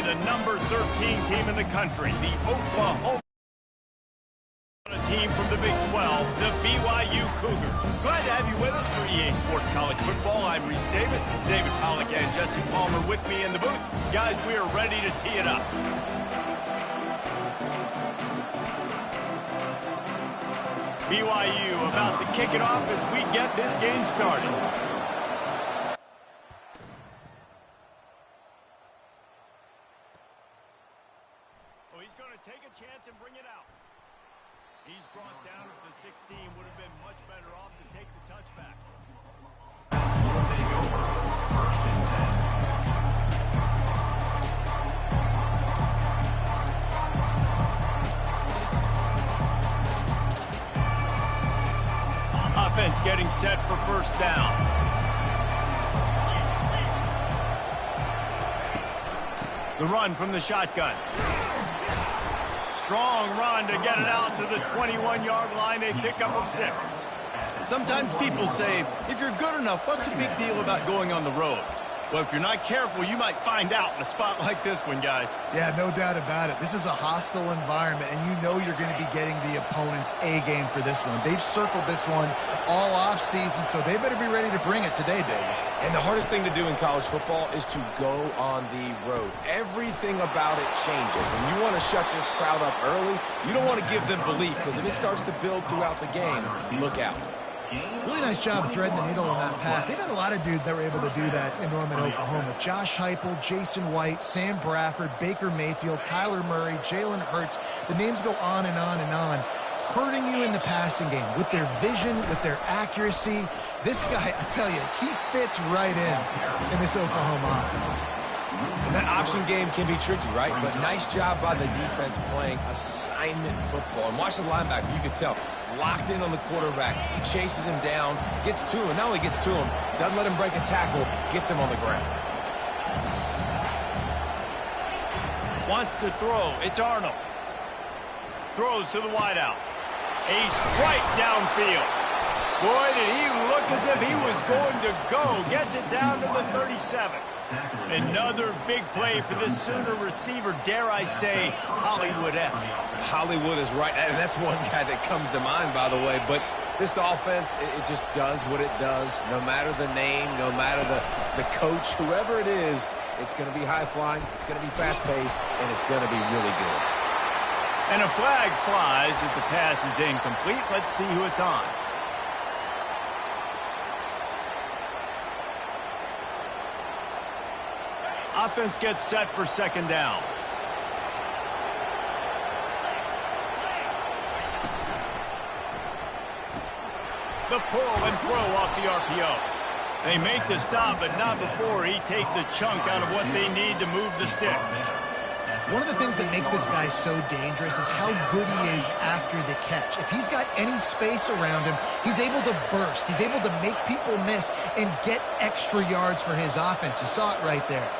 the number 13 team in the country, the Oklahoma team from the Big 12, the BYU Cougars. Glad to have you with us for EA Sports College Football. I'm Reese Davis, David Pollack and Jesse Palmer with me in the booth. Guys, we are ready to tee it up. BYU about to kick it off as we get this game started. Oh, he's going to take a chance and bring it out. He's brought down at the 16. Would have been much better off to take the touchback. Offense getting set for first down. The run from the shotgun. Strong run to get it out to the 21-yard line, a pickup of 6. Sometimes people say, if you're good enough, what's the big deal about going on the road? Well, if you're not careful, you might find out in a spot like this one, guys. Yeah, no doubt about it. This is a hostile environment, and you know you're going to be getting the opponent's A-game for this one. They've circled this one all off-season, so they better be ready to bring it today, David. And the hardest thing to do in college football is to go on the road. Everything about it changes, and you want to shut this crowd up early. You don't want to give them belief, because if it starts to build throughout the game, look out. Really nice job of threading the needle on that pass. They've had a lot of dudes that were able to do that in Norman, Oklahoma. Josh Heupel, Jason White, Sam Bradford, Baker Mayfield, Kyler Murray, Jalen Hurts. The names go on and on and on. Hurting you in the passing game with their vision, with their accuracy. This guy, I tell you, he fits right in this Oklahoma offense. And that option game can be tricky, right? But nice job by the defense playing assignment football. And watch the linebacker, you can tell, locked in on the quarterback. He chases him down, gets to him. Not only gets to him, doesn't let him break a tackle, gets him on the ground. Wants to throw. It's Arnold. Throws to the wideout. A strike downfield. Boy, did he look as if he was going to go. Gets it down to the 37. Another big play for this Sooner receiver, dare I say, Hollywood-esque. Hollywood is right, and that's one guy that comes to mind, by the way. But this offense, it just does what it does. No matter the name, no matter the coach, whoever it is, it's going to be high-flying, it's going to be fast-paced, and it's going to be really good. And a flag flies as the pass is incomplete. Let's see who it's on. Offense gets set for second down. The pull and throw off the RPO. They make the stop, but not before he takes a chunk out of what they need to move the sticks. One of the things that makes this guy so dangerous is how good he is after the catch. If he's got any space around him, he's able to burst. He's able to make people miss and get extra yards for his offense. You saw it right there.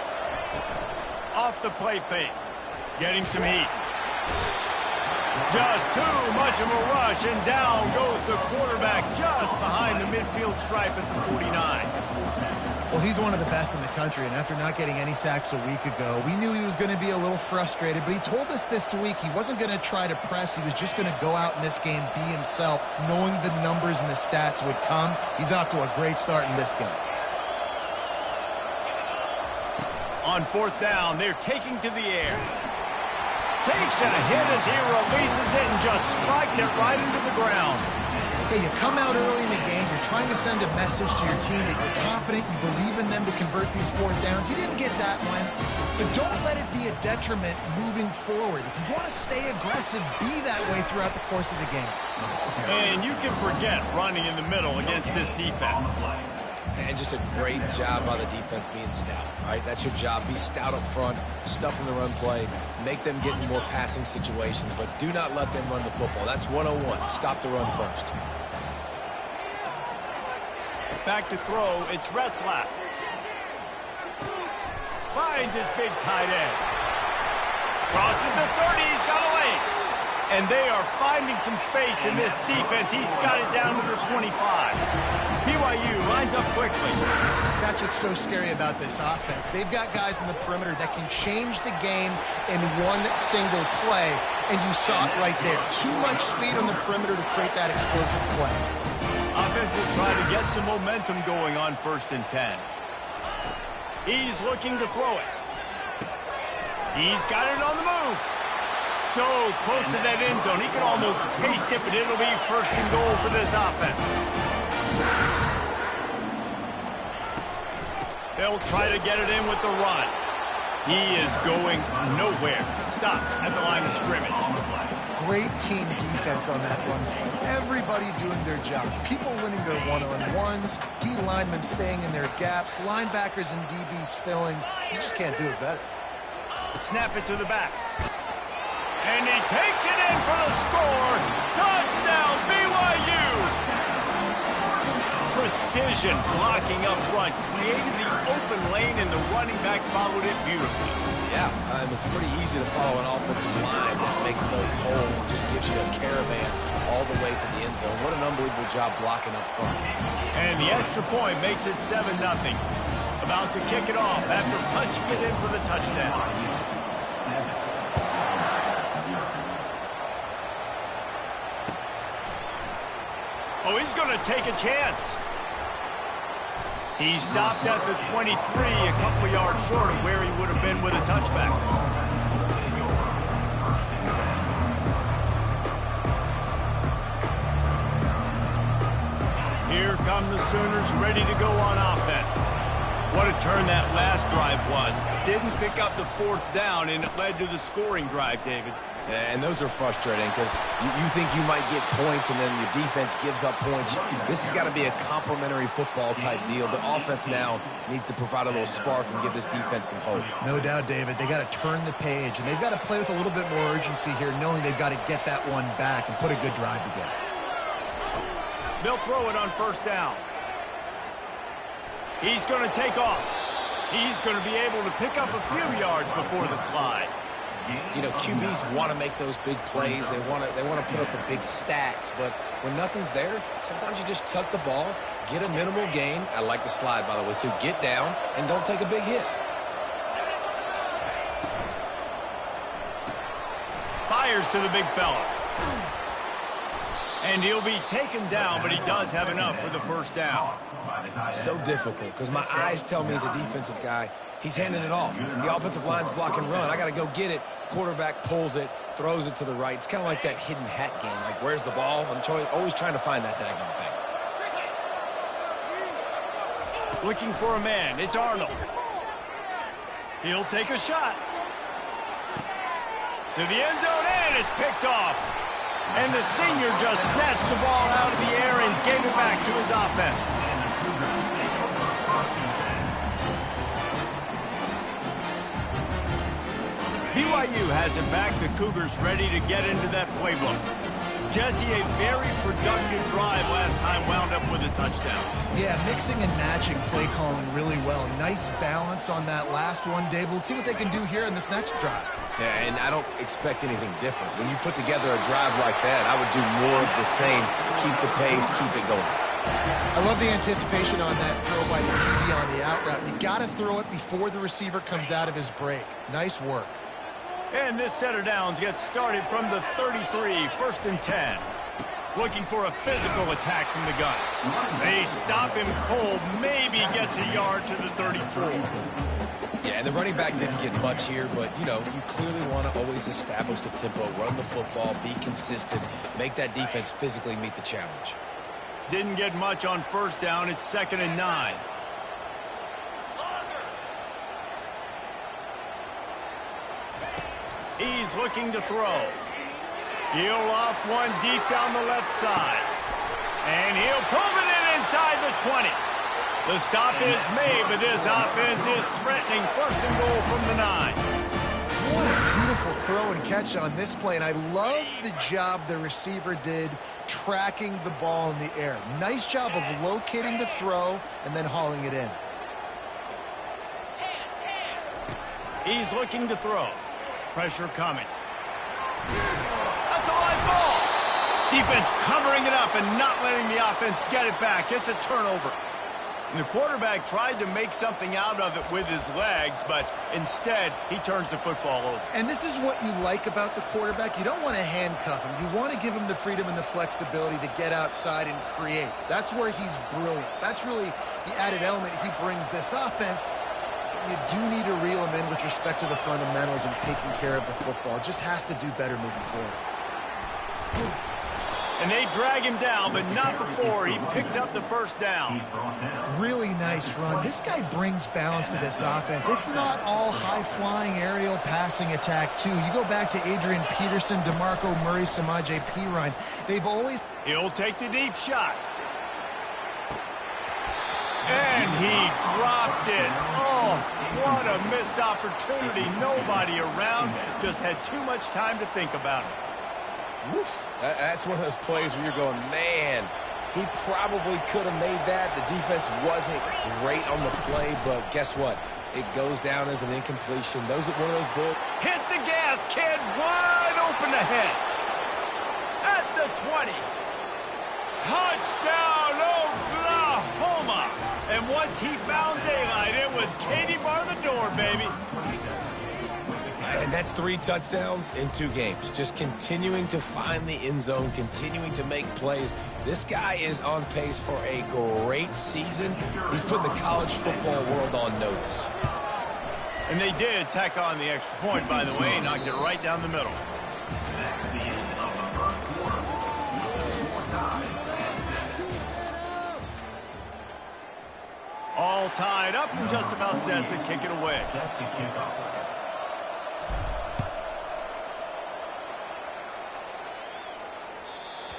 Off the play fake. Getting some heat. Just too much of a rush, and down goes the quarterback just behind the midfield stripe at the 49. Well, he's one of the best in the country, and after not getting any sacks a week ago, we knew he was going to be a little frustrated, but he told us this week he wasn't going to try to press. He was just going to go out in this game, be himself, knowing the numbers and the stats would come. He's off to a great start in this game. On fourth down, they're taking to the air. Takes a hit as he releases it and just spiked it right into the ground. Okay, you come out early in the game, you're trying to send a message to your team that you're confident, you believe in them to convert these fourth downs. You didn't get that one, but don't let it be a detriment moving forward. If you want to stay aggressive, be that way throughout the course of the game. And you can forget running in the middle against this defense. And just a great job by the defense being stout, right? That's your job. Be stout up front, stuff in the run play, make them get in more passing situations, but do not let them run the football. That's 101. Stop the run first. Back to throw, it's Retzlaff. Finds his big tight end. Crosses the 30, he's got a lane. And they are finding some space in this defense. He's got it down to the 25. BYU lines up quickly. That's what's so scary about this offense. They've got guys in the perimeter that can change the game in one single play, and you saw it right there. Too much speed on the perimeter to create that explosive play. Offense will try to get some momentum going on 1st and 10. He's looking to throw it. He's got it on the move. So close to that end zone. He can almost taste it, but it'll be 1st and goal for this offense. They'll try to get it in with the run. He is going nowhere. Stop at the line of scrimmage. Great team defense on that one. Everybody doing their job. People winning their one-on-ones, D linemen staying in their gaps, linebackers and DBs filling. You just can't do it better. Snap it to the back. And he takes it in for the score. Touchdown, BYU! Precision blocking up front. Created the open lane, and the running back followed it beautifully. Yeah, it's pretty easy to follow an offensive line that makes those holes and just gives you a caravan all the way to the end zone. What an unbelievable job blocking up front. And the extra point makes it 7-0. About to kick it off after punching it in for the touchdown. Oh, he's going to take a chance. He stopped at the 23, a couple yards short of where he would have been with a touchback. Here come the Sooners ready to go on offense. What a turn that last drive was. Didn't pick up the 4th down, and it led to the scoring drive, David. And those are frustrating because you think you might get points and then your defense gives up points. This has got to be a complementary football type deal. The offense now needs to provide a little spark and give this defense some hope. No doubt, David. They got to turn the page, and they've got to play with a little bit more urgency here, knowing they've got to get that one back and put a good drive together. They'll throw it on 1st down. He's going to take off. He's going to be able to pick up a few yards before the slide. You know, QBs want to make those big plays. They want to put up the big stats. But when nothing's there, sometimes you just tuck the ball, get a minimal gain. I like the slide, by the way, too. Get down and don't take a big hit. Fires to the big fella. And he'll be taken down, but he does have enough for the 1st down. So difficult because my eyes tell me as a defensive guy, he's handing it off. The offensive line's block and run. I got to go get it. Quarterback pulls it, throws it to the right. It's kind of like that hidden hat game. Like, where's the ball? I'm always trying to find that daggone thing. Looking for a man. It's Arnold. He'll take a shot. To the end zone, and it's picked off. And the senior just snatched the ball out of the air and gave it back to his offense. BYU has it back. The Cougars ready to get into that playbook. Jesse, a very productive drive last time, wound up with a touchdown. Yeah, mixing and matching play calling really well. Nice balance on that last one, Dave. Let's see what they can do here in this next drive. Yeah, and I don't expect anything different. When you put together a drive like that, I would do more of the same. Keep the pace, keep it going. I love the anticipation on that throw by the QB on the out route. You got to throw it before the receiver comes out of his break. Nice work. And this set of downs gets started from the 33, 1st and 10. Looking for a physical attack from the gun. They stop him cold, maybe gets a yard to the 34. Yeah, and the running back didn't get much here, but, you know, you clearly want to always establish the tempo, run the football, be consistent, make that defense physically meet the challenge. Didn't get much on 1st down. It's 2nd and 9. He's looking to throw. He'll off one deep down the left side. And he'll pull it in inside the 20. The stop is made, but this offense is threatening 1st and goal from the 9. What a beautiful throw and catch on this play, and I love the job the receiver did tracking the ball in the air. Nice job of locating the throw and then hauling it in. He's looking to throw. Pressure coming. That's a Defense covering it up and not letting the offense get it back. It's a turnover. And the quarterback tried to make something out of it with his legs, but instead, he turns the football over. And this is what you like about the quarterback. You don't want to handcuff him. You want to give him the freedom and the flexibility to get outside and create. That's where he's brilliant. That's really the added element he brings this offense. You do need to reel him in with respect to the fundamentals and taking care of the football. Just has to do better moving forward. And they drag him down, but not before he picks up the first down. Really nice run. This guy brings balance to this offense. It's not all high-flying aerial passing attack, too. You go back to Adrian Peterson, DeMarco Murray, Samaje Perine. They've always... He'll take the deep shot. And he dropped it. Oh, what a missed opportunity. Nobody around. Just had too much time to think about it. Woof. That's one of those plays where you're going, man, he probably could have made that. The defense wasn't great on the play, but guess what? It goes down as an incompletion. Those are one of those balls. Hit the gas, kid. Wide open ahead. At the 20. Touchdown, Oklahoma. And once he found daylight, it was Katie bar the door, baby. And that's 3 touchdowns in 2 games. Just continuing to find the end zone, continuing to make plays. This guy is on pace for a great season. He's put the college football world on notice. And they did tack on the extra point, by the way, knocked it right down the middle. All tied up and just about set to kick it away.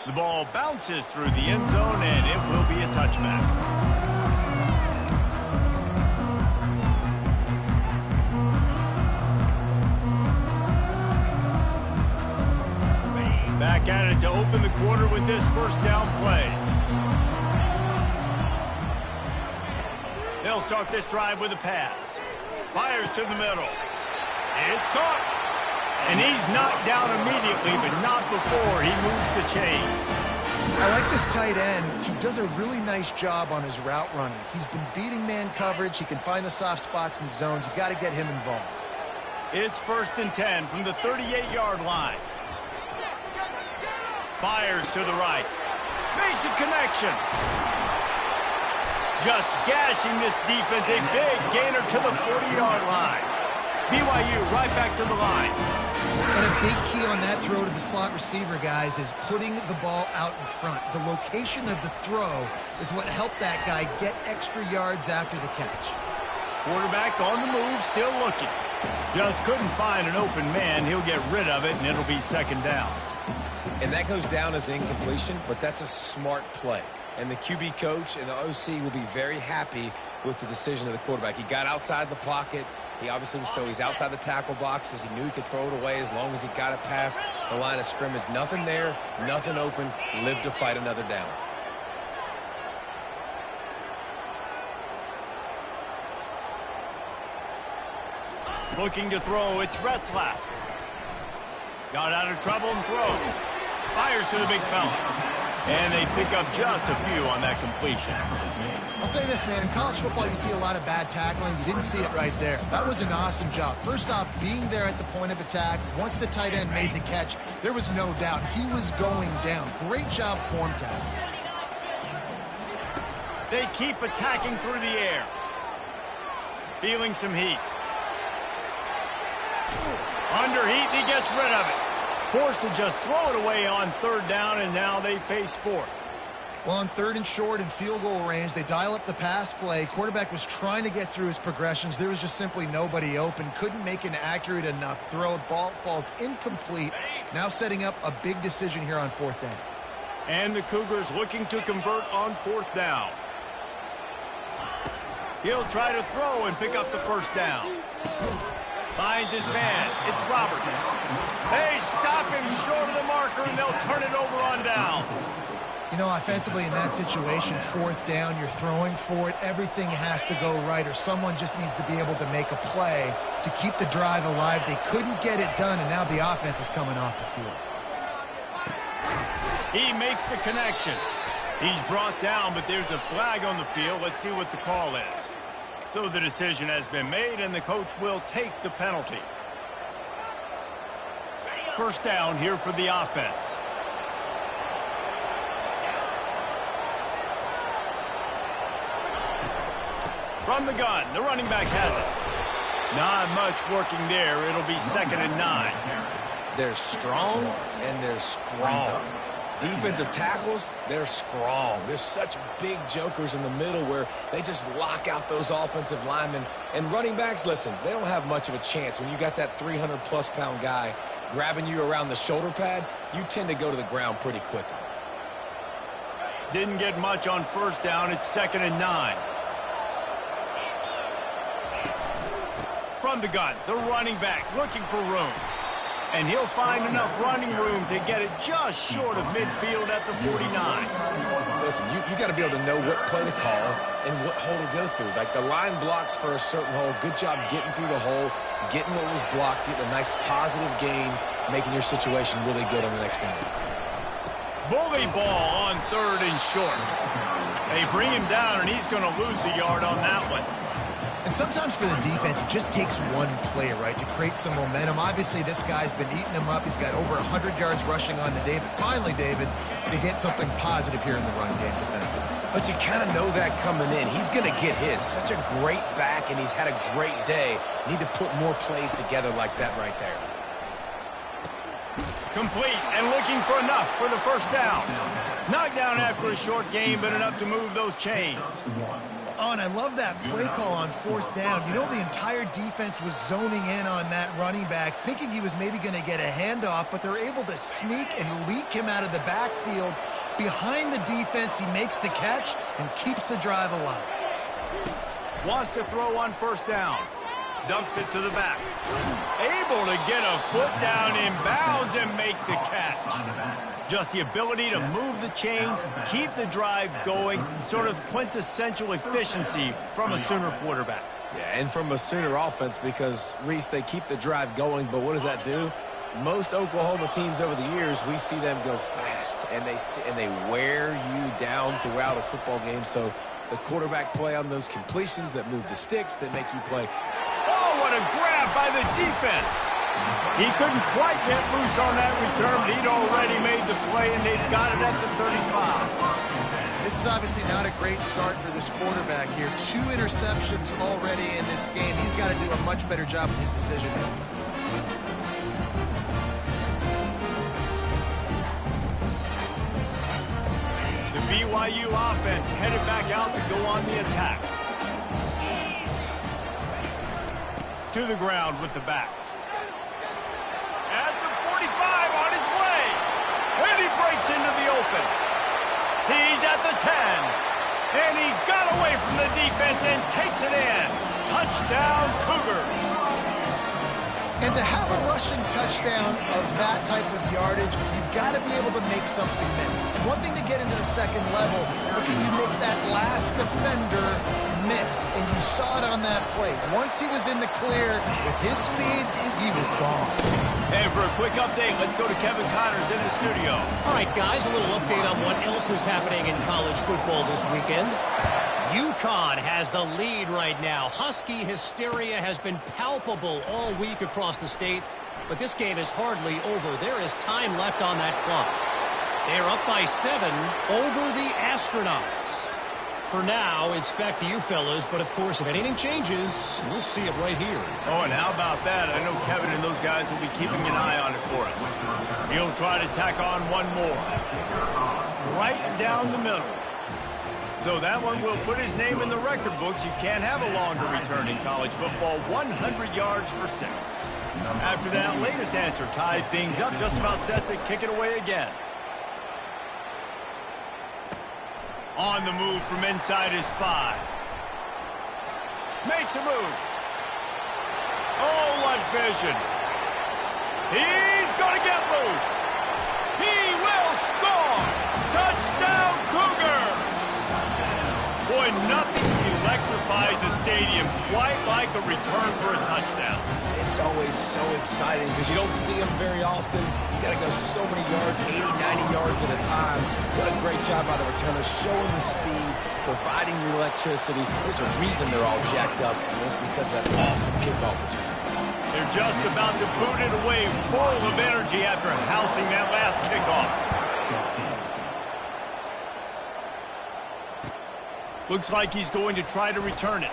The ball bounces through the end zone, and it will be a touchback. Back at it to open the quarter with this first down play. They'll start this drive with a pass. Fires to the middle. It's caught. And he's knocked down immediately, but not before he moves the chains. I like this tight end. He does a really nice job on his route running. He's been beating man coverage. He can find the soft spots and zones. You got to get him involved. It's 1st and 10 from the 38-yard line. Fires to the right. Makes a connection. Just gashing this defense. A big gainer to the 40-yard line. BYU right back to the line. And a big key on that throw to the slot receiver, guys, is putting the ball out in front. The location of the throw is what helped that guy get extra yards after the catch. Quarterback on the move, still looking. Just couldn't find an open man. He'll get rid of it, and it'll be 2nd down. And that goes down as an incompletion, but that's a smart play. And the QB coach and the OC will be very happy with the decision of the quarterback. He got outside the pocket. He obviously was, so he's outside the tackle boxes. He knew he could throw it away as long as he got it past the line of scrimmage. Nothing there, nothing open. Lived to fight another down. Looking to throw, it's Retzlaff. Got out of trouble and throws. Fires to the big fella. And they pick up just a few on that completion. I'll say this, man. In college football, you see a lot of bad tackling. You didn't see it right there. That was an awesome job. First off, being there at the point of attack. Once the tight end made the catch, there was no doubt he was going down. Great job form tackle. They keep attacking through the air. Feeling some heat. Under heat, and he gets rid of it. Forced to just throw it away on 3rd down, and now they face 4th. Well, on 3rd and short and field goal range, they dial up the pass play. Quarterback was trying to get through his progressions. There was just simply nobody open. Couldn't make an accurate enough throw. Ball falls incomplete. Now setting up a big decision here on 4th down. And the Cougars looking to convert on 4th down. He'll try to throw and pick up the 1st down. Finds his man. It's Roberts. They stop him short of the marker, and they'll turn it over on downs. You know, offensively in that situation, 4th down, you're throwing for it. Everything has to go right, or someone just needs to be able to make a play to keep the drive alive. They couldn't get it done, and now the offense is coming off the field. He makes the connection. He's brought down, but there's a flag on the field. Let's see what the call is. So the decision has been made, and the coach will take the penalty. First down here for the offense. From the gun, the running back has it. Not much working there. It'll be 2nd and 9. They're strong and they're strong. Defensive tackles, they're strong. There's such big jokers in the middle where they just lock out those offensive linemen. And running backs, listen, they don't have much of a chance. When you got that 300-plus pound guy grabbing you around the shoulder pad, you tend to go to the ground pretty quickly. Didn't get much on first down. It's 2nd and 9. From the gun, the running back looking for room. And he'll find enough running room to get it just short of midfield at the 49. Listen, you got to be able to know what play to call and what hole to go through. Like the line blocks for a certain hole. Good job getting through the hole, getting what was blocked, getting a nice positive gain, making your situation really good on the next down. Bully ball on 3rd and short. They bring him down, and he's going to lose a yard on that one. And sometimes for the defense, it just takes one play, right, to create some momentum. Obviously, this guy's been eating him up. He's got over 100 yards rushing on the day. But finally, David, they get something positive here in the run game defensively. But you kind of know that coming in. He's going to get his. Such a great back, and he's had a great day. Need to put more plays together like that right there. Complete and looking for enough for the first down. Knocked down after a short game, but enough to move those chains. Oh, and I love that play call on 4th down. You know, the entire defense was zoning in on that running back, thinking he was maybe going to get a handoff, but they're able to sneak and leak him out of the backfield. Behind the defense, he makes the catch and keeps the drive alive. Wants to throw on first down. Dumps it to the back. Able to get a foot down in bounds and make the catch. Just the ability to move the chains, keep the drive going, sort of quintessential efficiency from a Sooner quarterback. Yeah, and from a Sooner offense because, Reese, they keep the drive going, but what does that do? Most Oklahoma teams over the years, we see them go fast, and they wear you down throughout a football game. So the quarterback play on those completions that move the sticks, that make you play. Oh, what a grab by the defense. He couldn't quite get loose on that return, but he'd already made the play, and they've got it at the 35. This is obviously not a great start for this quarterback here. 2 interceptions already in this game. He's got to do a much better job with his decision-making. The BYU offense headed back out to go on the attack. To the ground with the back. At the 45 on his way. And he breaks into the open. He's at the 10. And he got away from the defense and takes it in. Touchdown, Cougars. And to have a rushing touchdown of that type of yardage, you've got to be able to make something miss. It's one thing to get into the second level, but can you make that last defender miss? And you saw it on that play. Once he was in the clear with his speed, he was gone. And for a quick update, let's go to Kevin Connors in the studio. All right, guys, a little update on what else is happening in college football this weekend. UConn has the lead right now. Husky hysteria has been palpable all week across the state, but this game is hardly over. There is time left on that clock. They're up by 7 over the Astronauts. For now, it's back to you fellas, but of course, if anything changes, we'll see it right here. Oh, and how about that? I know Kevin and those guys will be keeping an eye on it for us. He'll try to tack on one more. Right down the middle. So that one will put his name in the record books. You can't have a longer return in college football. 100 yards for 6. After that latest answer tied things up, just about set to kick it away again. On the move from inside his 5. Makes a move. Oh, what vision. He's going to get loose. He will score. Touchdown, Cougars. Boy, nothing electrifies a stadium quite like a return for a touchdown. It's it's always so exciting because you don't see them very often. You got to go so many yards, 80, 90 yards at a time. What a great job by the returner, showing the speed, providing the electricity. There's a reason they're all jacked up, and it's because of that awesome kickoff return. They're just about to boot it away, full of energy after housing that last kickoff. Looks like he's going to try to return it.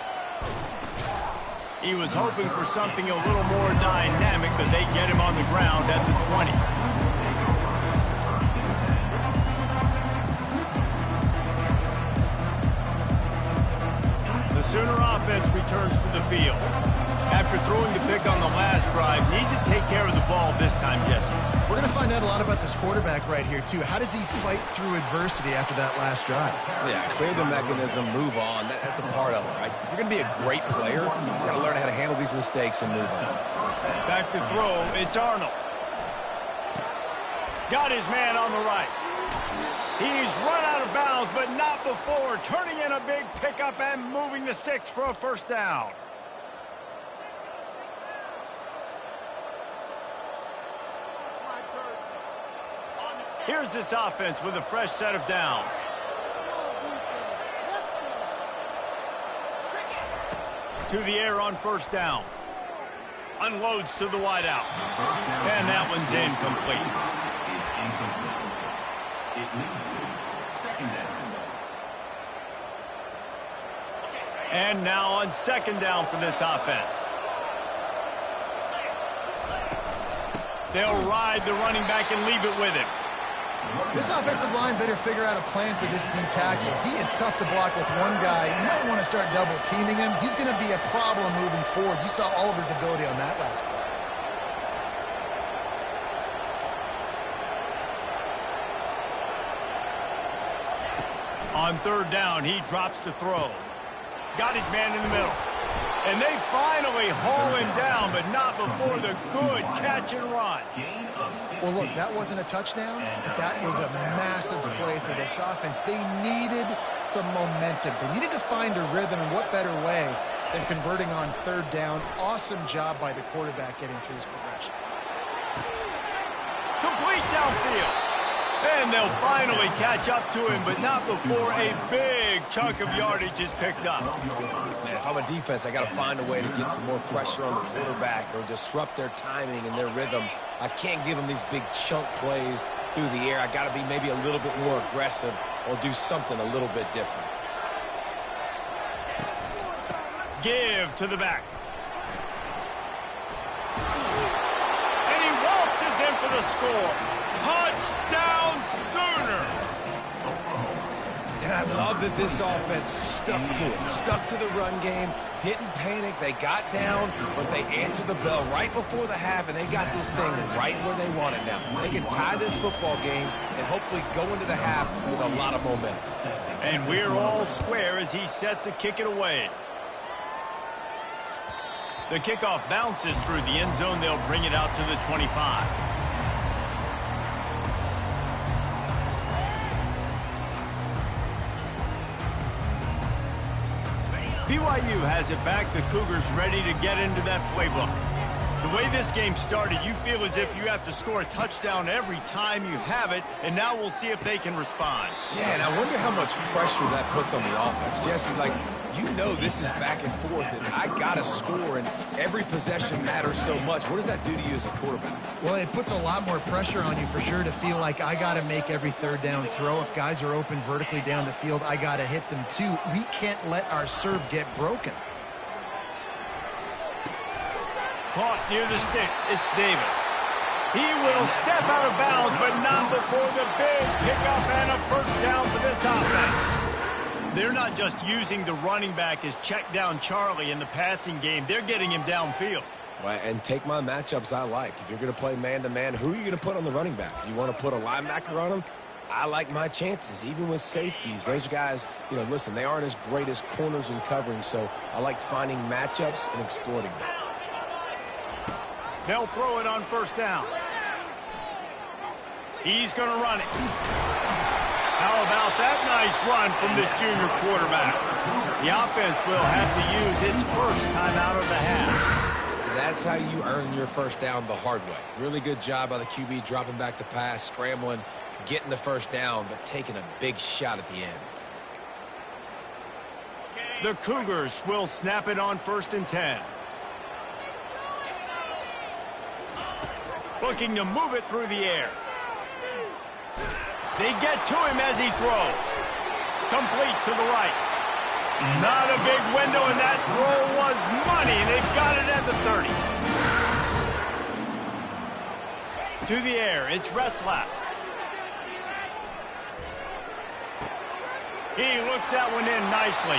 He was hoping for something a little more dynamic, but they get him on the ground at the 20. The Sooner offense returns to the field. After throwing the pick on the last drive, need to take care of the ball this time, Jesse. We're going to find out a lot about this quarterback right here, too. How does he fight through adversity after that last drive? Yeah, clear the mechanism, move on. That's a part of it, right? If you're going to be a great player, you got to learn how to handle these mistakes and move on. Back to throw, it's Arnold. Got his man on the right. He's run out of bounds, but not before turning in a big pickup and moving the sticks for a first down. Here's this offense with a fresh set of downs. To the air on first down. Unloads to the wideout. And that one's incomplete. And now on second down for this offense. They'll ride the running back and leave it with him. This offensive line better figure out a plan for this D tackle. He is tough to block with one guy. You might want to start double teaming him. He's going to be a problem moving forward. You saw all of his ability on that last play. On third down, he drops to throw. Got his man in the middle. And they finally haul him down, but not before the good catch and run. Well, look, that wasn't a touchdown, but that was a massive play for this offense. They needed some momentum. They needed to find a rhythm, and what better way than converting on third down. Awesome job by the quarterback getting through his progression. Complete downfield. And they'll finally catch up to him, but not before a big chunk of yardage is picked up. Man, if I'm a defense, I got to find a way to get some more pressure on the quarterback or disrupt their timing and their rhythm. I can't give them these big chunk plays through the air. I got to be maybe a little bit more aggressive or do something a little bit different. Give to the back. And he waltzes in for the score. Touchdown Sooners! And I love that this offense stuck to it. Stuck to the run game, didn't panic. They got down, but they answered the bell right before the half, and they got this thing right where they want it now. They can tie this football game and hopefully go into the half with a lot of momentum. And we're all square as he's set to kick it away. The kickoff bounces through the end zone. They'll bring it out to the 25. BYU has it back. The Cougars ready to get into that playbook. The way this game started, you feel as if you have to score a touchdown every time you have it, and now we'll see if they can respond. Yeah, and I wonder how much pressure that puts on the offense. Jesse, like, you know this is back and forth, and I got to score, and every possession matters so much. What does that do to you as a quarterback? Well, it puts a lot more pressure on you for sure to feel like I got to make every third down throw. If guys are open vertically down the field, I got to hit them too. We can't let our serve get broken. Caught near the sticks, it's Davis. He will step out of bounds, but not before the big pickup and a first down for this offense. They're not just using the running back as check down Charlie in the passing game. They're getting him downfield. Right, and take my matchups I like. If you're going to play man-to-man, who are you going to put on the running back? You want to put a linebacker on him? I like my chances, even with safeties. Those guys, you know, listen, they aren't as great as corners and covering, so I like finding matchups and exploiting them. They'll throw it on first down. He's going to run it. How about that nice run from this junior quarterback? The offense will have to use its first timeout of the half. That's how you earn your first down the hard way. Really good job by the QB dropping back to pass, scrambling, getting the first down, but taking a big shot at the end. The Cougars will snap it on 1st and 10. Looking to move it through the air. They get to him as he throws. Complete to the right. Not a big window, and that throw was money, and they've got it at the 30. To the air, it's Retzlaff. He looks that one in nicely.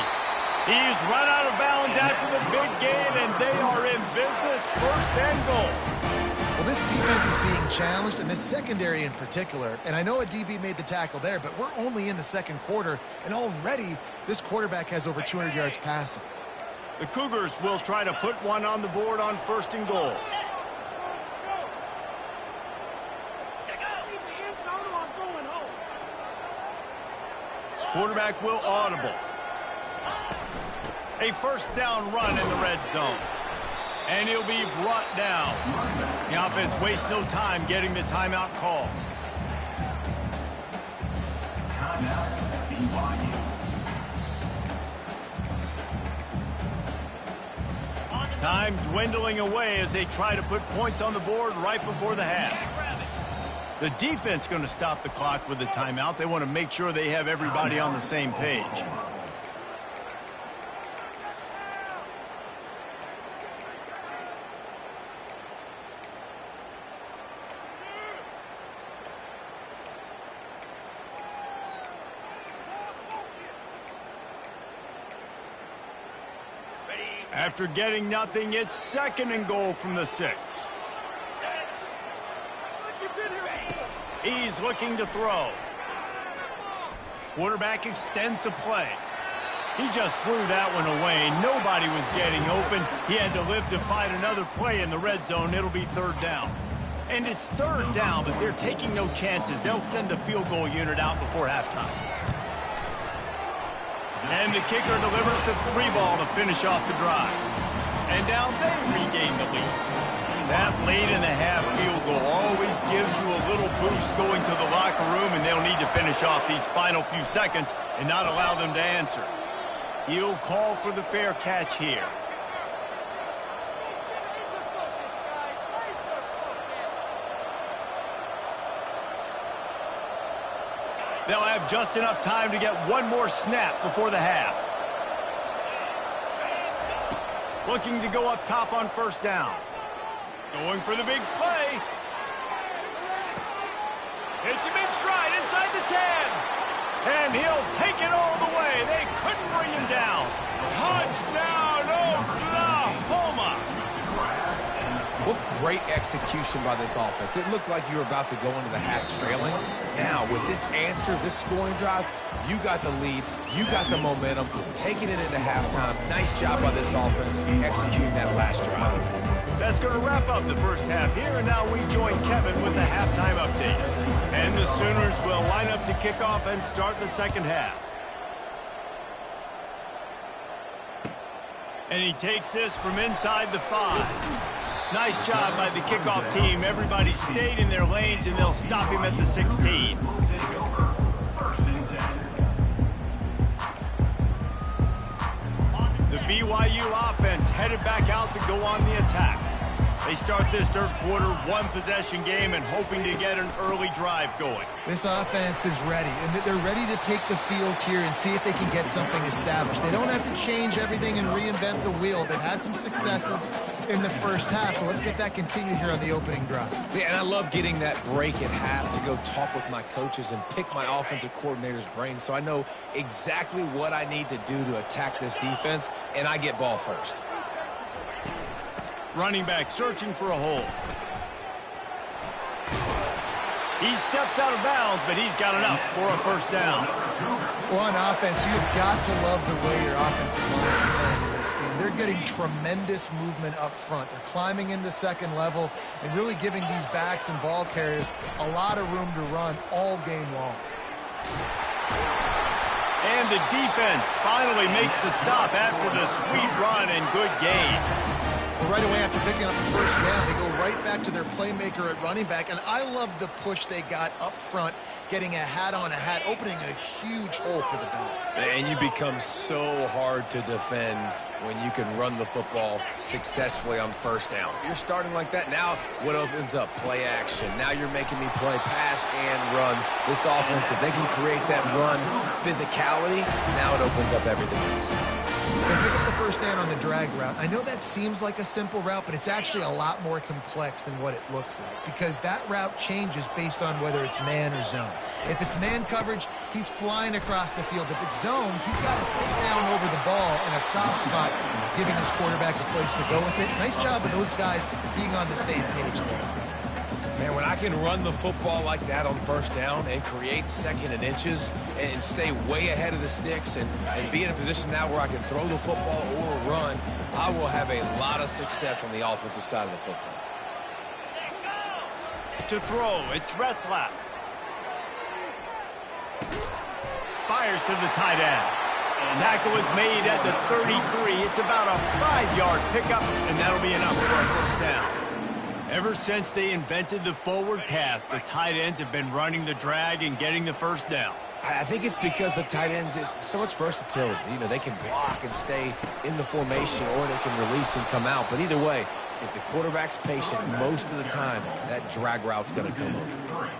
He's run out of bounds after the big gain, and they are in business, 1st and goal. Well, this defense is being challenged, and this secondary in particular. And I know a DB made the tackle there, but we're only in the 2nd quarter, and already this quarterback has over 200 yards passing. The Cougars will try to put one on the board on 1st and goal. Quarterback will audible. A 1st down run in the red zone. And he'll be brought down. The offense wastes no time getting the timeout call. Time dwindling away as they try to put points on the board right before the half. The defense going to stop the clock with the timeout. They want to make sure they have everybody on the same page. After getting nothing, it's 2nd and goal from the 6. He's looking to throw. Quarterback extends the play. He just threw that one away. Nobody was getting open. He had to live to find another play in the red zone. It'll be 3rd down. And it's 3rd down, but they're taking no chances. They'll send the field goal unit out before halftime. And the kicker delivers the 3-ball to finish off the drive. And now they regain the lead. That late-in-the-half field goal always gives you a little boost going to the locker room, and they'll need to finish off these final few seconds and not allow them to answer. He'll call for the fair catch here. They'll have just enough time to get one more snap before the half. Looking to go up top on 1st down. Going for the big play. Hits him in stride inside the 10. And he'll take it all the way. They couldn't bring him down. Touchdown, Oklahoma! What great execution by this offense. It looked like you were about to go into the half trailing. Now, with this answer, this scoring drive, you got the lead, you got the momentum, taking it into halftime. Nice job by this offense executing that last drive. That's going to wrap up the first half here, and now we join Kevin with the halftime update. And the Sooners will line up to kick off and start the 2nd half. And he takes this from inside the 5. Nice job by the kickoff team. Everybody stayed in their lanes, and they'll stop him at the 16. The BYU offense headed back out to go on the attack. They start this 3rd quarter, 1-possession game, and hoping to get an early drive going. This offense is ready, and they're ready to take the field here and see if they can get something established. They don't have to change everything and reinvent the wheel. They've had some successes in the first half, so let's get that continued here on the opening drive. Yeah, and I love getting that break at half to go talk with my coaches and pick my offensive coordinator's brain so I know exactly what I need to do to attack this defense, and I get ball first. Running back searching for a hole. He steps out of bounds, but he's got enough for a 1st down. Well, on offense, you've got to love the way your offensive line is playing in this game. They're getting tremendous movement up front. They're climbing into 2nd level and really giving these backs and ball carriers a lot of room to run all game long. And the defense finally makes the stop after the sweet run and good gain. Well, right away after picking up the first down, they go right back to their playmaker at running back. And I love the push they got up front, getting a hat on a hat, opening a huge hole for the back. And you become so hard to defend when you can run the football successfully on first down. If you're starting like that, now what opens up? Play action. Now you're making me play pass and run. This offense, if they can create that run physicality, now it opens up everything else. They pick up the first down on the drag route. I know that seems like a simple route, but it's actually a lot more complex than what it looks like, because that route changes based on whether it's man or zone. If it's man coverage, he's flying across the field. If it's zone, he's got to sit down over the ball in a soft spot, giving his quarterback a place to go with it. Nice job of those guys being on the same page there. Man, when I can run the football like that on first down and create second and inches and stay way ahead of the sticks and be in a position now where I can throw the football or run, I will have a lot of success on the offensive side of the football. To throw, it's Retzlaff. Fires to the tight end. Tackle is made at the 33. It's about a 5-yard pickup, and that'll be enough for a first down. Ever since they invented the forward pass, the tight ends have been running the drag and getting the first down. I think it's because the tight ends is so much versatility. You know, they can block and stay in the formation, or they can release and come out. But either way, if the quarterback's patient, most of the time, that drag route's going to come open.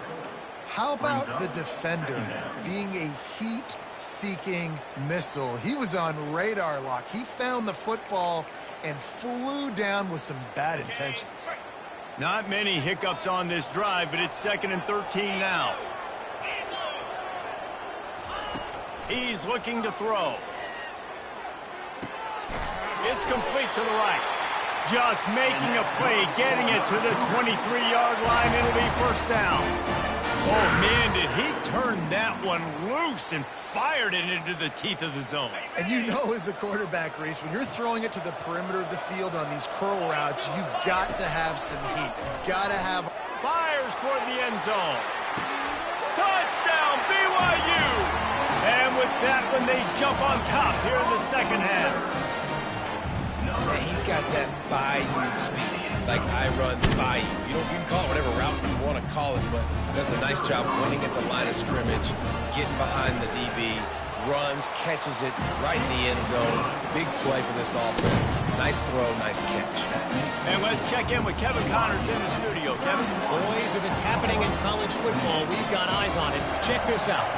How about the defender being a heat-seeking missile? He was on radar lock. He found the football and flew down with some bad intentions. Not many hiccups on this drive, but it's 2nd and 13 now. He's looking to throw. It's complete to the right. Just making a play, getting it to the 23-yard line. It'll be first down. Oh, man, did he turn that one loose and fired it into the teeth of the zone. And you know, as a quarterback, Reese, when you're throwing it to the perimeter of the field on these curl routes, you've got to have some heat. You've got to have... Fires toward the end zone. Touchdown, BYU! And with that one, they jump on top here in the second half. And he's got that Bayou speed. Like I run Bayou. You can call it whatever route you want to call it, but does a nice job winning at the line of scrimmage, getting behind the DB, runs, catches it right in the end zone. Big play for this offense. Nice throw, nice catch. And let's check in with Kevin Connors in the studio. Kevin? Boys, if it's happening in college football, we've got eyes on it. Check this out.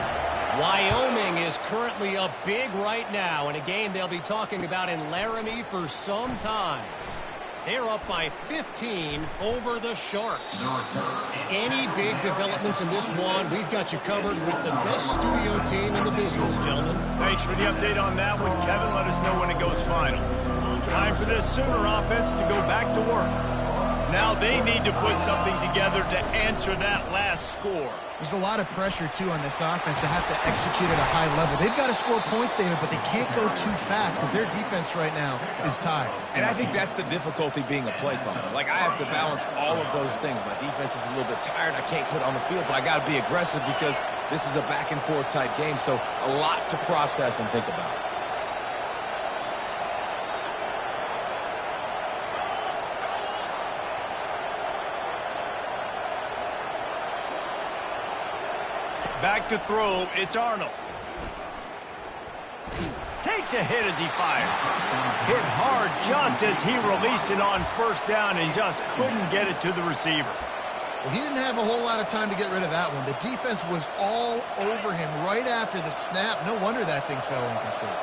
Wyoming is currently up big right now in a game they'll be talking about in Laramie for some time. They're up by 15 over the Sharks. Any big developments in this one, we've got you covered with the best studio team in the business, gentlemen. Thanks for the update on that one, Kevin. Let us know when it goes final. Time for this Sooner offense to go back to work. Now they need to put something together to answer that last score. There's a lot of pressure, too, on this offense to have to execute at a high level. They've got to score points, David, but they can't go too fast because their defense right now is tired. And I think that's the difficulty being a play caller. Like, I have to balance all of those things. My defense is a little bit tired. I can't put on the field, but I got to be aggressive because this is a back-and-forth type game, so a lot to process and think about. Back to throw, it's Arnold. Takes a hit as he fires. Hit hard just as he released it on first down and just couldn't get it to the receiver. Well, he didn't have a whole lot of time to get rid of that one. The defense was all over him right after the snap. No wonder that thing fell incomplete.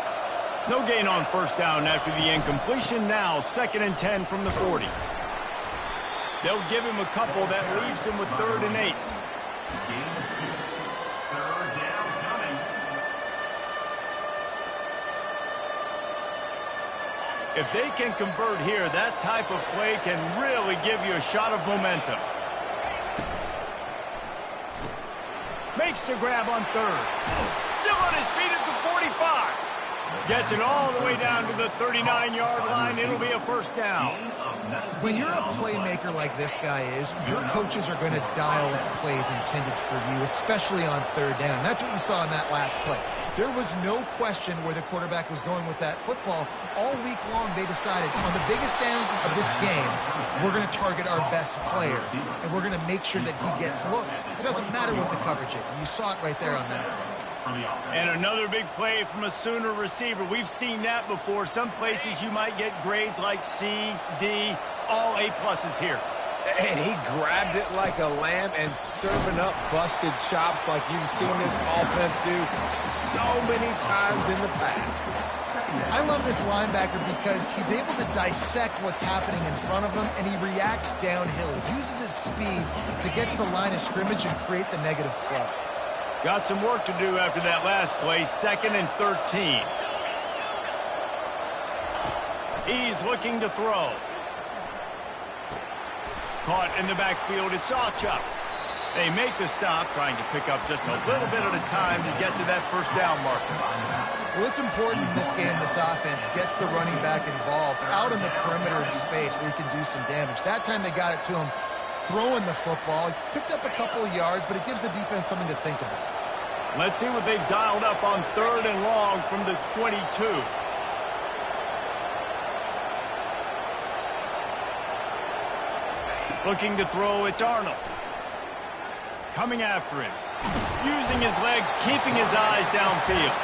No gain on first down after the incompletion. Now 2nd and 10 from the 40. They'll give him a couple. That leaves him with 3rd and 8. If they can convert here, that type of play can really give you a shot of momentum. Makes the grab on 3rd. Still on his feet at the 45. Gets it all the way down to the 39-yard line. It'll be a first down. When you're a playmaker like this guy is, your coaches are going to dial up plays intended for you, especially on third down. That's what you saw in that last play. There was no question where the quarterback was going with that football. All week long, they decided on the biggest downs of this game, we're going to target our best player, and we're going to make sure that he gets looks. It doesn't matter what the coverage is, and you saw it right there on that play. And another big play from a Sooner receiver. We've seen that before. Some places you might get grades like C, D, all A-pluses here. And he grabbed it like a lamb and serving up busted chops like you've seen this offense do so many times in the past. I love this linebacker because he's able to dissect what's happening in front of him, and he reacts downhill. He uses his speed to get to the line of scrimmage and create the negative play. Got some work to do after that last play, 2nd and 13. He's looking to throw. Caught in the backfield, it's Sawchuk. They make the stop, trying to pick up just a little bit at a time to get to that first down marker. Well, it's important in this game, this offense gets the running back involved out in the perimeter in space where he can do some damage. That time they got it to him throwing the football. He picked up a couple of yards, but it gives the defense something to think about. Let's see what they've dialed up on 3rd and long from the 22. Looking to throw, it's Arnold. Coming after him. Using his legs, keeping his eyes downfield.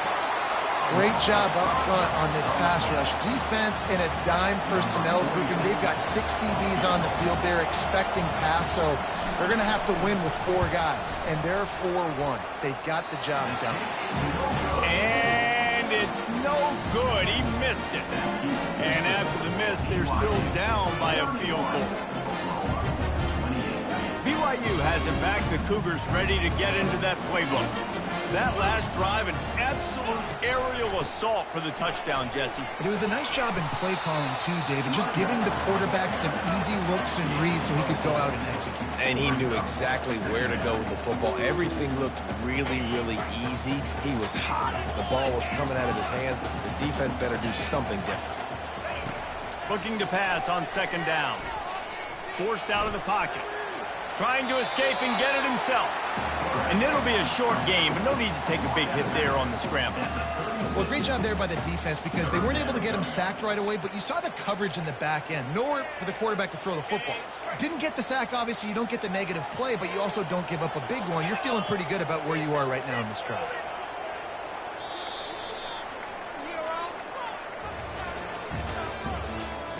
Great job up front on this pass rush. Defense in a dime personnel grouping. They've got 6 DBs on the field. They're expecting pass, so they're going to have to win with 4 guys. And they're 4-1. They got the job done. And it's no good. He missed it. And after the miss, they're still down by a field goal. BYU has it back. The Cougars ready to get into that playbook. That last drive, an absolute aerial assault for the touchdown, Jesse. But it was a nice job in play calling, too, David. Just giving the quarterback some easy looks and reads so he could go out and execute. And he knew exactly where to go with the football. Everything looked really, really easy. He was hot. The ball was coming out of his hands. The defense better do something different. Looking to pass on 2nd down. Forced out of the pocket. Trying to escape and get it himself. And it'll be a short game, but no need to take a big hit there on the scramble. Well, great job there by the defense because they weren't able to get him sacked right away, but you saw the coverage in the back end. Nowhere for the quarterback to throw the football. Didn't get the sack, obviously. You don't get the negative play, but you also don't give up a big one. You're feeling pretty good about where you are right now in this drive.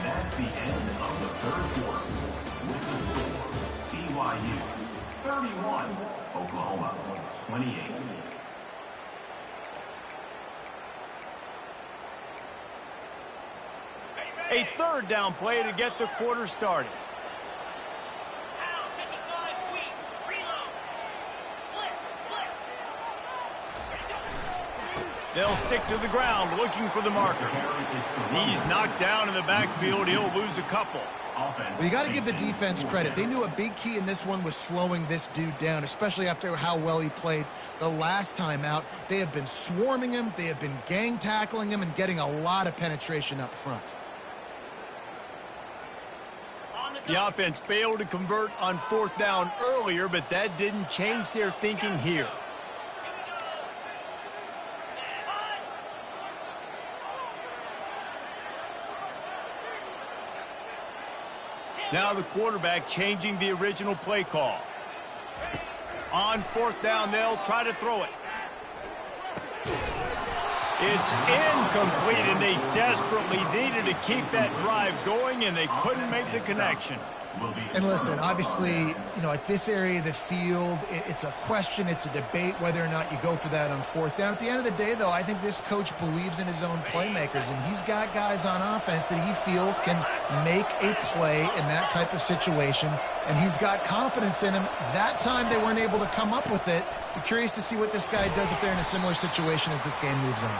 That's the end of the 3rd quarter. With the score, BYU 31, Oklahoma 28. A 3rd down play to get the quarter started. They'll stick to the ground looking for the marker. He's knocked down in the backfield. He'll lose a couple. Well, you got to give the defense credit. They knew a big key in this one was slowing this dude down, especially after how well he played the last time out. They have been swarming him. They have been gang tackling him and getting a lot of penetration up front. The offense failed to convert on 4th down earlier, but that didn't change their thinking here. Now the quarterback changing the original play call. On 4th down, they'll try to throw it. It's incomplete, and they desperately needed to keep that drive going, and they couldn't make the connection. And listen, obviously, at this area of the field, it's a question, it's a debate whether or not you go for that on 4th down. At the end of the day, though, I think this coach believes in his own playmakers, and he's got guys on offense that he feels can make a play in that type of situation, and he's got confidence in him. That time they weren't able to come up with it. Be curious to see what this guy does if they're in a similar situation as this game moves on.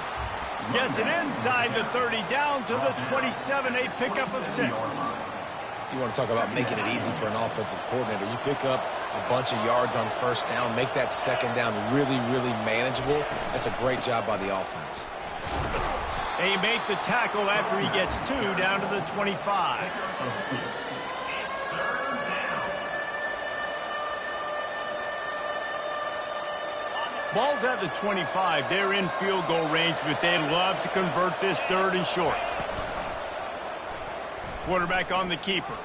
Gets it inside the 30, down to the 27, a pickup of 6. You want to talk about making it easy for an offensive coordinator. You pick up a bunch of yards on 1st down, make that 2nd down really, really manageable. That's a great job by the offense. They make the tackle after he gets 2 down to the 25. Ball's at the 25. They're in field goal range, but they'd love to convert this 3rd and short. Quarterback on the keeper.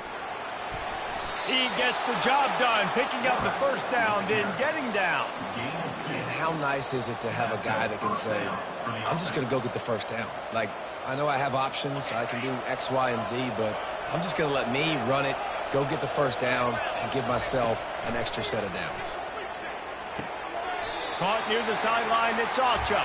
He gets the job done, picking up the first down, then getting down. And how nice is it to have a guy that can say, I'm just going to go get the first down. Like, I know I have options. I can do X, Y, and Z, but I'm just going to let me run it, go get the first down, and give myself an extra set of downs. Caught near the sideline, it's Ocha.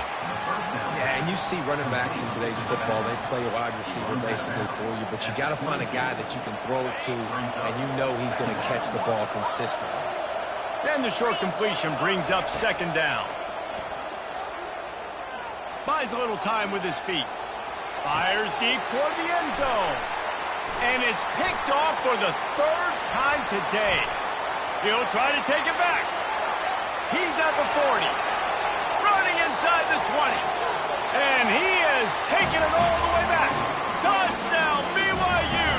Yeah, and you see running backs in today's football, they play a wide receiver basically for you, but you got to find a guy that you can throw it to, and you know he's going to catch the ball consistently. Then the short completion brings up 2nd down. Buys a little time with his feet. Fires deep toward the end zone. And it's picked off for the 3rd time today. He'll try to take it back. He's at the 40. Running inside the 20. And he has taken it all the way back. Touchdown, BYU!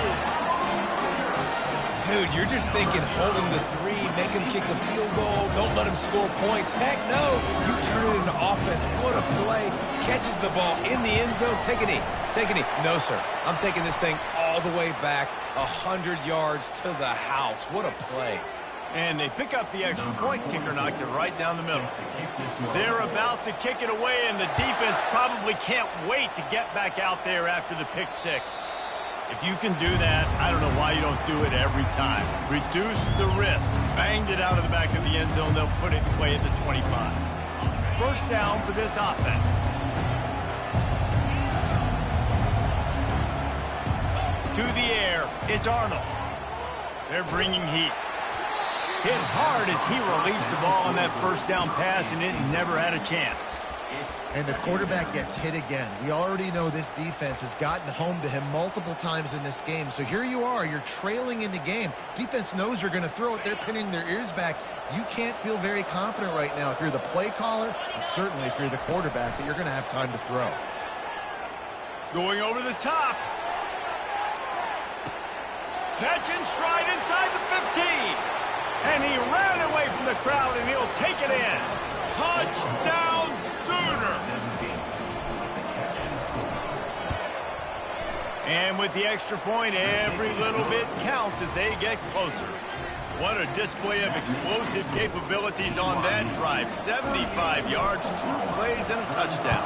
Dude, you're just thinking, hold him to 3, make him kick the field goal, don't let him score points. Heck no, you turn it into offense. What a play. Catches the ball in the end zone. Take a knee. Take a knee. No, sir. I'm taking this thing all the way back 100 yards to the house. What a play. And they pick up the extra point. Kicker knocked it right down the middle. They're about to kick it away, and the defense probably can't wait to get back out there after the pick 6. If you can do that, I don't know why you don't do it every time. Reduce the risk. Banged it out of the back of the end zone. They'll put it in play at the 25. First down for this offense. To the air, it's Arnold. They're bringing heat. Hit hard as he released the ball on that first down pass, and it never had a chance. And the quarterback gets hit again. We already know this defense has gotten home to him multiple times in this game. So here you are, you're trailing in the game. Defense knows you're going to throw it. They're pinning their ears back. You can't feel very confident right now if you're the play caller, and certainly if you're the quarterback, that you're going to have time to throw. Going over the top. Catch in stride inside the 15. And he ran away from the crowd, and he'll take it in. Touchdown, Sooner! And with the extra point, every little bit counts as they get closer. What a display of explosive capabilities on that drive. 75 yards, 2 plays, and a touchdown.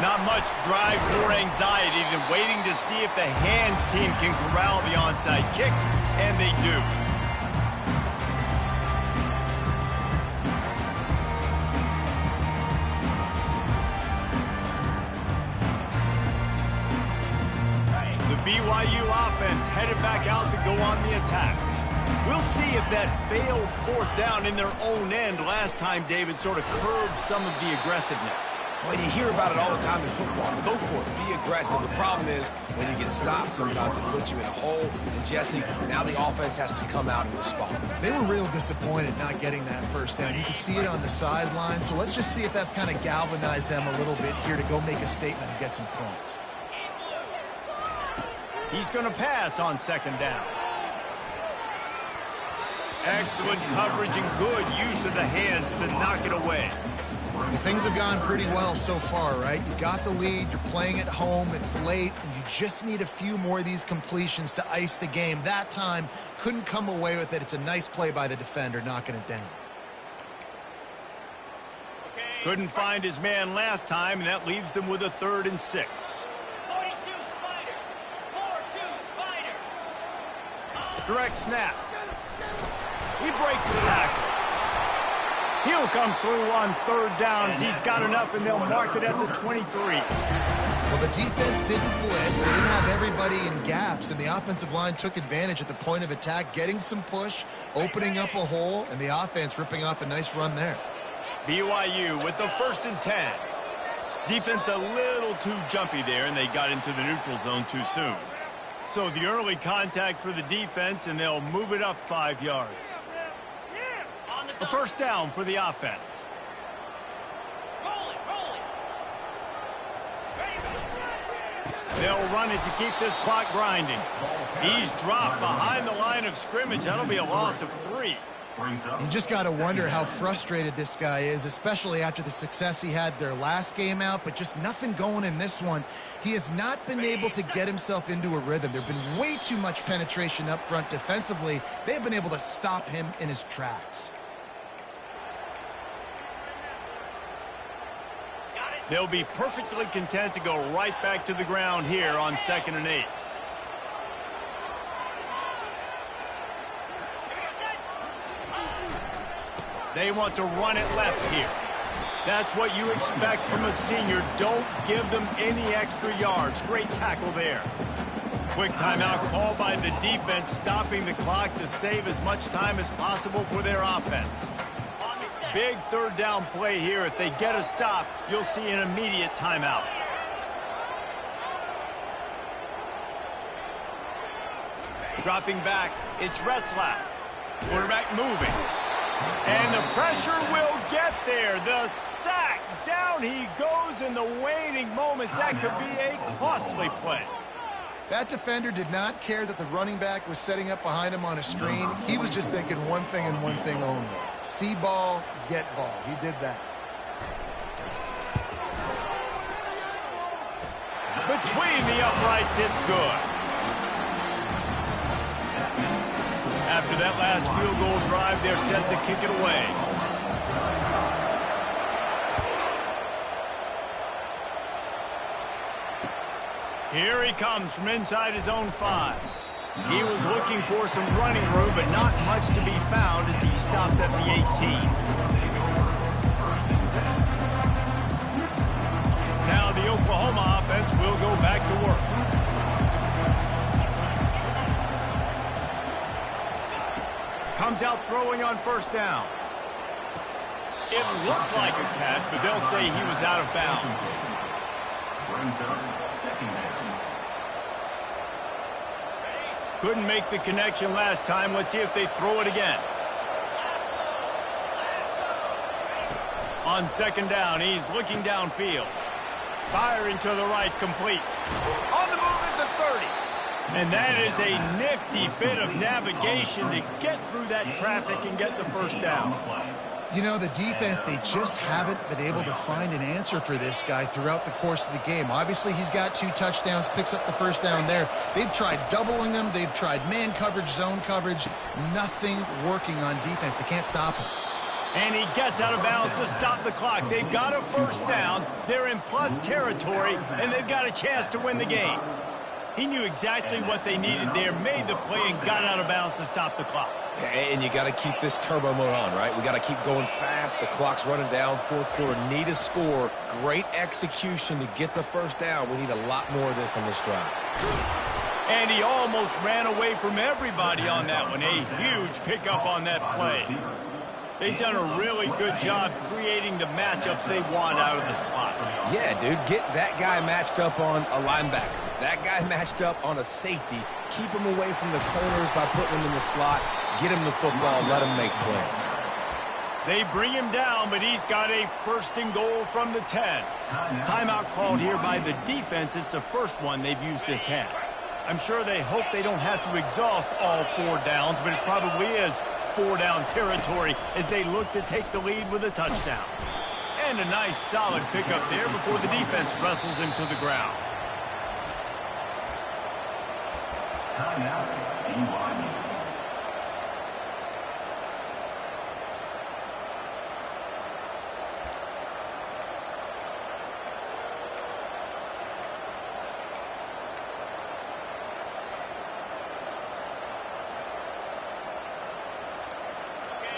Not much drive or anxiety than waiting to see if the hands team can corral the onside kick. And they do. The BYU offense headed back out to go on the attack. We'll see if that failed 4th down in their own end last time, David, sort of curbed some of the aggressiveness. Well, you hear about it all the time in football. Go for it. Be aggressive. The problem is when you get stopped, sometimes it puts you in a hole. And, Jesse, now the offense has to come out and respond. They were real disappointed not getting that first down. You could see it on the sideline. So let's just see if that's kind of galvanized them a little bit here to go make a statement and get some points. He's going to pass on 2nd down. Excellent coverage and good use of the hands to knock it away. Well, things have gone pretty well so far, right? You got the lead, you're playing at home, it's late, and you just need a few more of these completions to ice the game. That time, couldn't come away with it. It's a nice play by the defender, knocking it down. Couldn't find his man last time, and that leaves him with a 3rd and 6. 42 Spider. 4-2 Spider. Direct snap. He breaks the tackle. He'll come through on 3rd down as he's got enough, and they'll mark it at the 23. Well, the defense didn't blitz. They didn't have everybody in gaps, and the offensive line took advantage at the point of attack, getting some push, opening up a hole, and the offense ripping off a nice run there. BYU with the 1st and 10. Defense a little too jumpy there, and they got into the neutral zone too soon. So the early contact for the defense, and they'll move it up 5 yards. A 1st down for the offense. They'll run it to keep this clock grinding. He's dropped behind the line of scrimmage. That'll be a loss of 3. You just got to wonder how frustrated this guy is, especially after the success he had their last game out, but just nothing going in this one. He has not been able to get himself into a rhythm. There's been way too much penetration up front defensively. They've been able to stop him in his tracks. They'll be perfectly content to go right back to the ground here on 2nd and 8. They want to run it left here. That's what you expect from a senior. Don't give them any extra yards. Great tackle there. Quick timeout called by the defense, stopping the clock to save as much time as possible for their offense. Big 3rd down play here. If they get a stop, you'll see an immediate timeout. Dropping back, it's Retzlaff. Quarterback moving. And the pressure will get there. The sack. Down he goes in the waning moments. That could be a costly play. That defender did not care that the running back was setting up behind him on a screen. He was just thinking one thing and one thing only. See ball, get ball. He did that. Between the uprights, it's good. After that last field goal drive, they're set to kick it away. Here he comes from inside his own 5. He was looking for some running room, but not much to be found as he stopped at the 18. Now the Oklahoma offense will go back to work. Comes out throwing on 1st down. It looked like a catch, but they'll say he was out of bounds. Brings up 2nd down. Couldn't make the connection last time. Let's see if they throw it again. On 2nd down, he's looking downfield. Firing to the right, complete. On the move at the 30. And that is a nifty bit of navigation to get through that traffic and get the 1st down. You know, the defense, they just haven't been able to find an answer for this guy throughout the course of the game. Obviously, he's got 2 touchdowns, picks up the 1st down there. They've tried doubling him. They've tried man coverage, zone coverage. Nothing working on defense. They can't stop him. And he gets out of bounds to stop the clock. They've got a 1st down. They're in plus territory, and they've got a chance to win the game. He knew exactly what they needed there, made the play, and got out of bounds to stop the clock. And you got to keep this turbo mode on, right? We got to keep going fast. The clock's running down. 4th quarter, need a score. Great execution to get the 1st down. We need a lot more of this on this drive. And he almost ran away from everybody on that one. A huge pickup on that play. They've done a really good job creating the matchups they want out of the slot. Yeah, dude, get that guy matched up on a linebacker. That guy matched up on a safety. Keep him away from the corners by putting him in the slot. Get him the football. Let him make plays. They bring him down, but he's got a 1st and goal from the 10. Timeout called here by the defense. It's the first one they've used this half. I'm sure they hope they don't have to exhaust all 4 downs, but it probably is 4-down territory as they look to take the lead with a touchdown. And a nice solid pickup there before the defense wrestles him to the ground. Timeout, BYU.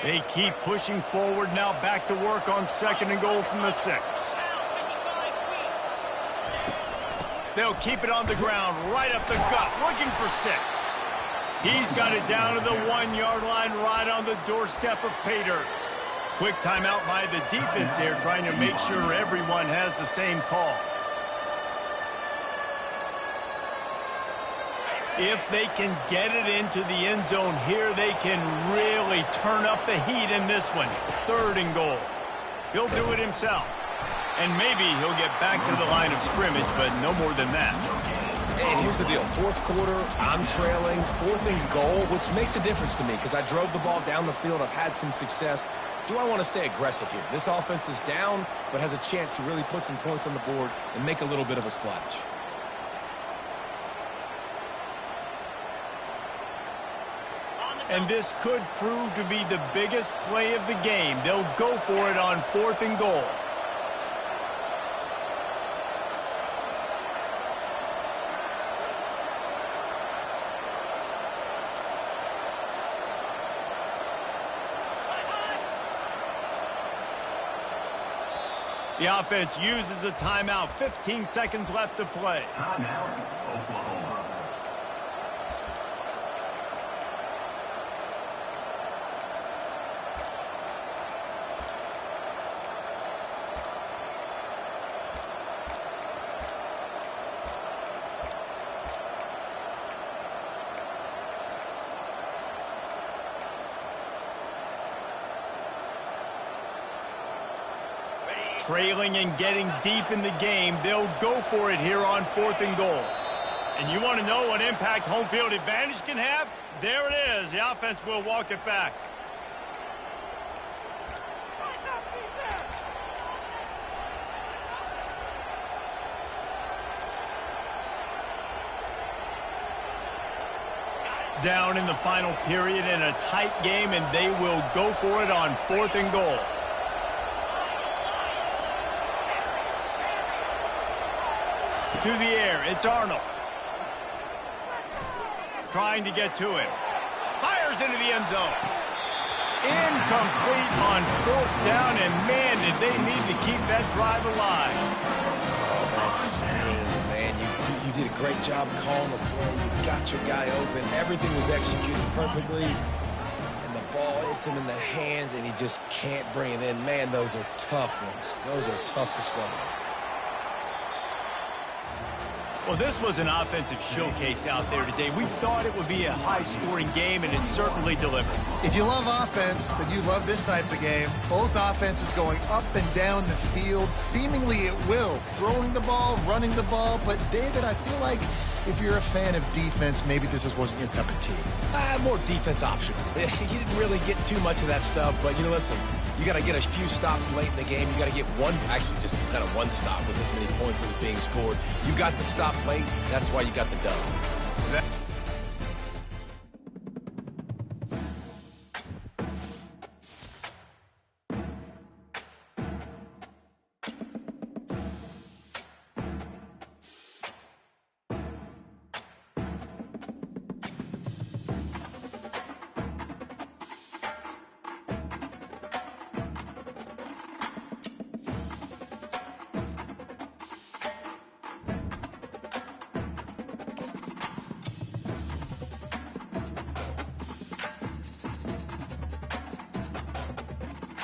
They keep pushing forward, now back to work on 2nd and goal from the 6. They'll keep it on the ground, right up the gut, looking for 6. He's got it down to the 1-yard line, right on the doorstep of Pater. Quick timeout by the defense there, trying to make sure everyone has the same call. If they can get it into the end zone here, they can really turn up the heat in this one. 3rd and goal. He'll do it himself. And maybe he'll get back to the line of scrimmage, but no more than that. And here's the deal. Fourth quarter, I'm trailing. Fourth and goal, which makes a difference to me because I drove the ball down the field. I've had some success. Do I want to stay aggressive here? This offense is down, but has a chance to really put some points on the board and make a little bit of a splash. And this could prove to be the biggest play of the game. They'll go for it on 4th and goal. The offense uses a timeout. 15 seconds left to play. Timeout, Oklahoma. Trailing and getting deep in the game, they'll go for it here on 4th and goal. And you want to know what impact home field advantage can have? There it is. The offense will walk it back. Down in the final period in a tight game, and they will go for it on 4th and goal. To the air, it's Arnold. Trying to get to him. Fires into the end zone. Incomplete on 4th down, and man, did they need to keep that drive alive. Oh, that stings, man. You did a great job calling the play. You got your guy open. Everything was executed perfectly. And the ball hits him in the hands, and he just can't bring it in. Man, those are tough ones. Those are tough to swallow. Well, this was an offensive showcase out there today. We thought it would be a high-scoring game, and it certainly delivered. If you love offense, then you love this type of game. Both offenses going up and down the field, seemingly at will. Throwing the ball, running the ball. But, David, I feel like if you're a fan of defense, maybe this wasn't your cup of tea. More defense optional. You didn't really get too much of that stuff, but, listen, you got to get a few stops late in the game. You got to get actually just kind of one stop with this many points that was being scored. You got the stop late. That's why you got the dub.